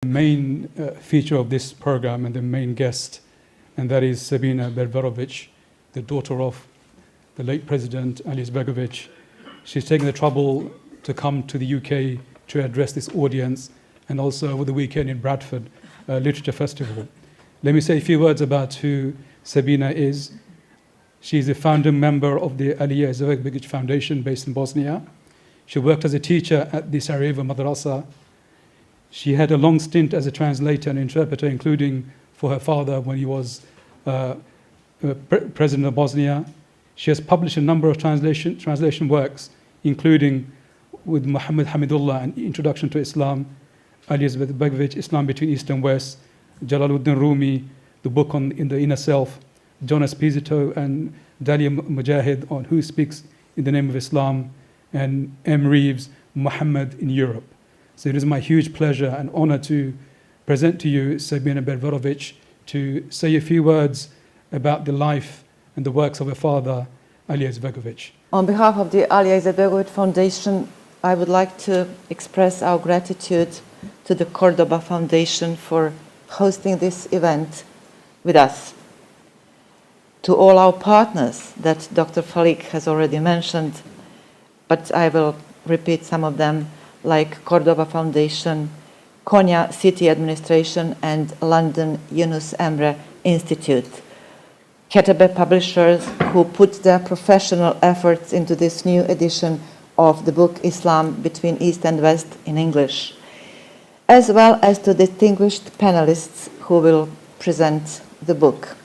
main feature of this program and the main guest, and that is Sabina Berberovic, the daughter of the late President Izetbegović. She's taken the trouble to come to the UK to address this audience, and also over the weekend in Bradford Literature Festival. Let me say a few words about who Sabina is. She is a founding member of the Alija Izetbegović Foundation based in Bosnia. She worked as a teacher at the Sarajevo Madrasa. She had a long stint as a translator and interpreter, including for her father when he was president of Bosnia. She has published a number of translation works, including with Muhammad Hamidullah, An Introduction to Islam, Ali Izetbegović, Islam Between East and West, Jalaluddin Rumi, the book on In the Inner Self, John Esposito and Dalia Mujahid on Who Speaks in the Name of Islam, and M. Reeves, Muhammad in Europe. So it is my huge pleasure and honor to present to you Sabina Berberovic to say a few words about the life and the works of her father, Alija Izetbegović. On behalf of the Alija Izetbegović Foundation, I would like to express our gratitude to the Cordoba Foundation for hosting this event with us. To all our partners that Dr. Falik has already mentioned, but I will repeat some of them, like Cordoba Foundation, Konya City Administration, and London Yunus Emre Institute. Ketebe publishers who put their professional efforts into this new edition of the book Islam Between East and West in English, as well as to distinguished panelists who will present the book.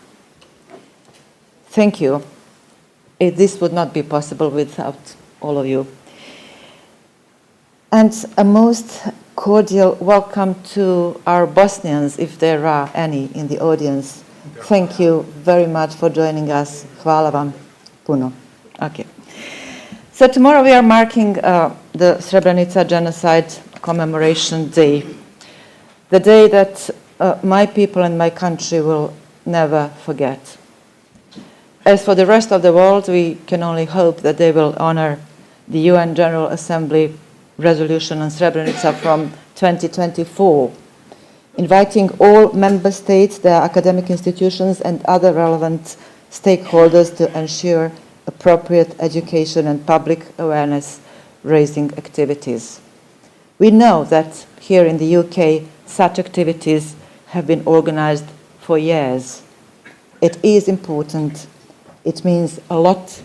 Thank you. This would not be possible without all of you. And a most cordial welcome to our Bosnians, if there are any in the audience. Thank you very much for joining us. Hvala vam puno. Okay. So tomorrow we are marking the Srebrenica Genocide Commemoration Day, the day that my people and my country will never forget. As for the rest of the world, we can only hope that they will honor the UN General Assembly resolution on Srebrenica from 2024, inviting all member states, their academic institutions, and other relevant stakeholders to ensure appropriate education and public awareness raising activities. We know that here in the UK, such activities have been organized for years. It is important. It means a lot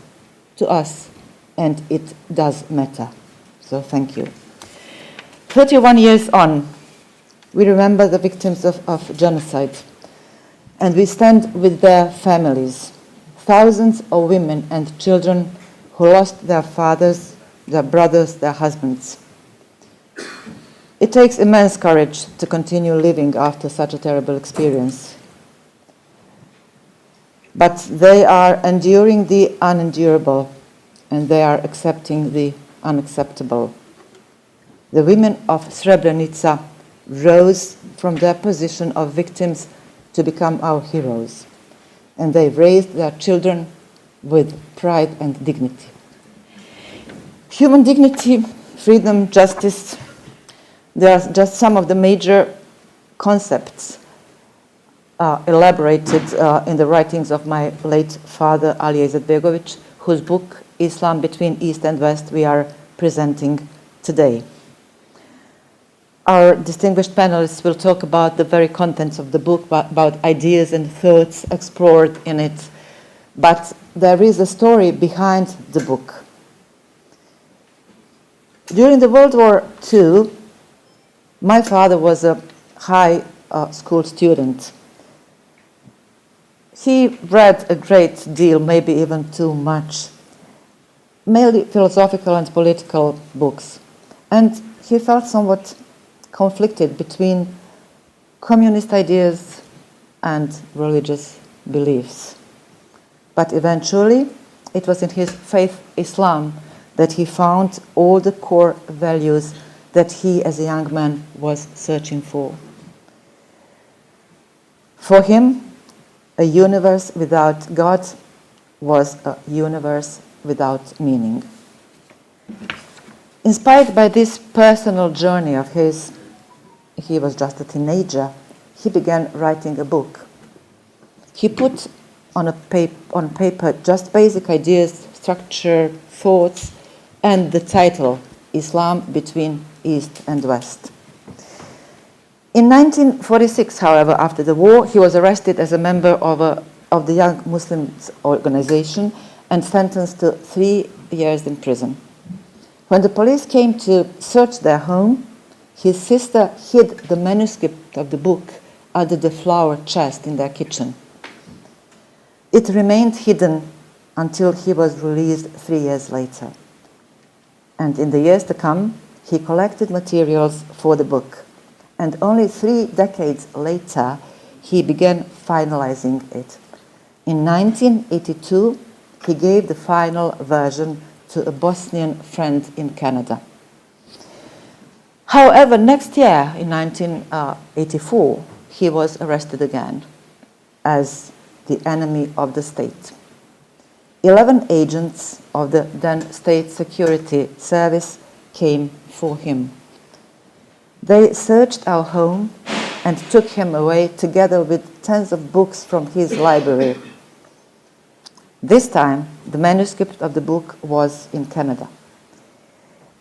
to us, and it does matter. So thank you. 31 years on, we remember the victims of genocide, and we stand with their families, thousands of women and children who lost their fathers, their brothers, their husbands. It takes immense courage to continue living after such a terrible experience. But they are enduring the unendurable, and they are accepting the unacceptable. The women of Srebrenica rose from their position of victims to become our heroes, and they raised their children with pride and dignity. Human dignity, freedom, justice, they are just some of the major concepts elaborated in the writings of my late father, Alija Izetbegović, whose book, Islam Between East and West, we are presenting today. Our distinguished panelists will talk about the very contents of the book, about ideas and thoughts explored in it. But there is a story behind the book. During the World War II, my father was a high school student. He read a great deal, maybe even too much, mainly philosophical and political books. And he felt somewhat conflicted between communist ideas and religious beliefs. But eventually, it was in his faith, Islam, that he found all the core values that he, as a young man, was searching for. For him, a universe without God was a universe without meaning. Inspired by this personal journey of his, he was just a teenager, he began writing a book. He put on paper just basic ideas, structure, thoughts, and the title, Islam Between East and West. In 1946, however, after the war, he was arrested as a member of the Young Muslims organization and sentenced to 3 years in prison. When the police came to search their home, his sister hid the manuscript of the book under the flower chest in their kitchen. It remained hidden until he was released 3 years later. And in the years to come, he collected materials for the book. And only 3 decades later, he began finalizing it. In 1982, he gave the final version to a Bosnian friend in Canada. However, next year, in 1984, he was arrested again as the enemy of the state. 11 agents of the then State Security Service came for him. They searched our home and took him away together with tens of books from his library. This time, the manuscript of the book was in Canada.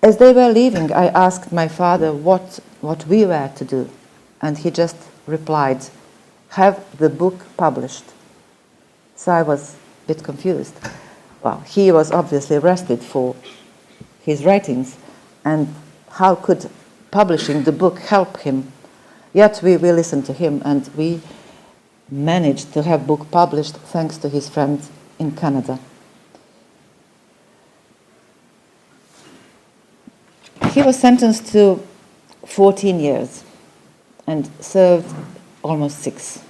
As they were leaving, I asked my father what we were to do, and he just replied, "Have the book published." So I was a bit confused. Well, he was obviously arrested for his writings, and how could publishing the book help him? Yet we listened to him, and we managed to have book published thanks to his friends in Canada. He was sentenced to 14 years and served almost 6.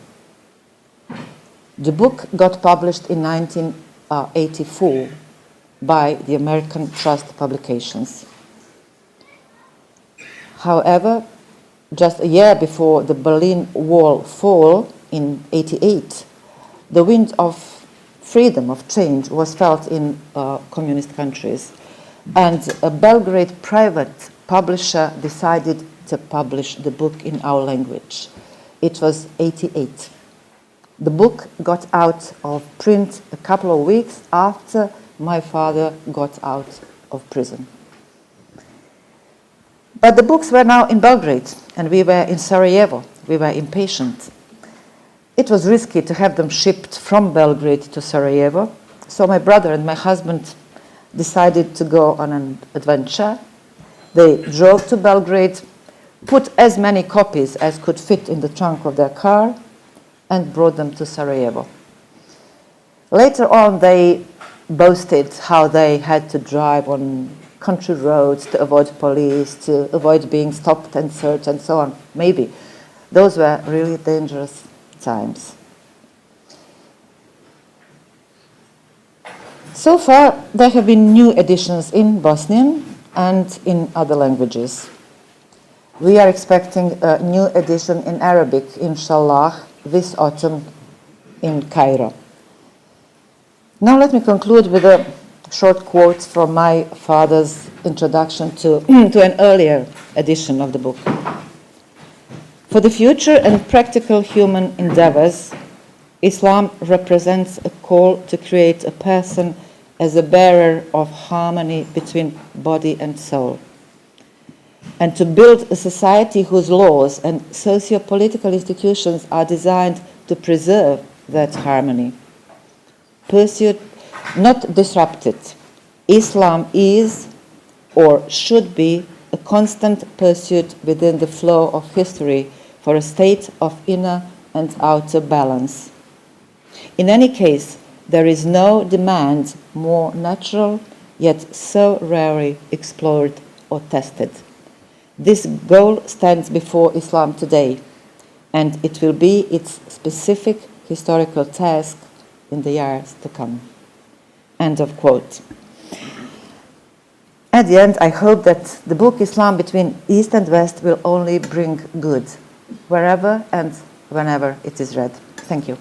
The book got published in 1984 by the American Trust Publications. However, just a year before the Berlin Wall fall in 1988, the wind of freedom, of change, was felt in communist countries. And a Belgrade private publisher decided to publish the book in our language. It was 1988. The book got out of print a couple of weeks after my father got out of prison. But the books were now in Belgrade, and we were in Sarajevo. We were impatient. It was risky to have them shipped from Belgrade to Sarajevo, so my brother and my husband decided to go on an adventure. They drove to Belgrade, put as many copies as could fit in the trunk of their car, and brought them to Sarajevo. Later on, they boasted how they had to drive on country roads to avoid police, to avoid being stopped and searched and so on. Maybe. Those were really dangerous times. So far, there have been new editions in Bosnian and in other languages. We are expecting a new edition in Arabic, inshallah, this autumn in Cairo. Now let me conclude with a short quote from my father's introduction to an earlier edition of the book. For the future and practical human endeavors, Islam represents a call to create a person as a bearer of harmony between body and soul, and to build a society whose laws and socio-political institutions are designed to preserve that harmony. Pursued, not disrupted, Islam is or should be a constant pursuit within the flow of history for a state of inner and outer balance. In any case, there is no demand more natural, yet so rarely explored or tested. This goal stands before Islam today, and it will be its specific historical task in the years to come. End of quote. At the end, I hope that the book Islam Between East and West will only bring good, wherever and whenever it is read. Thank you.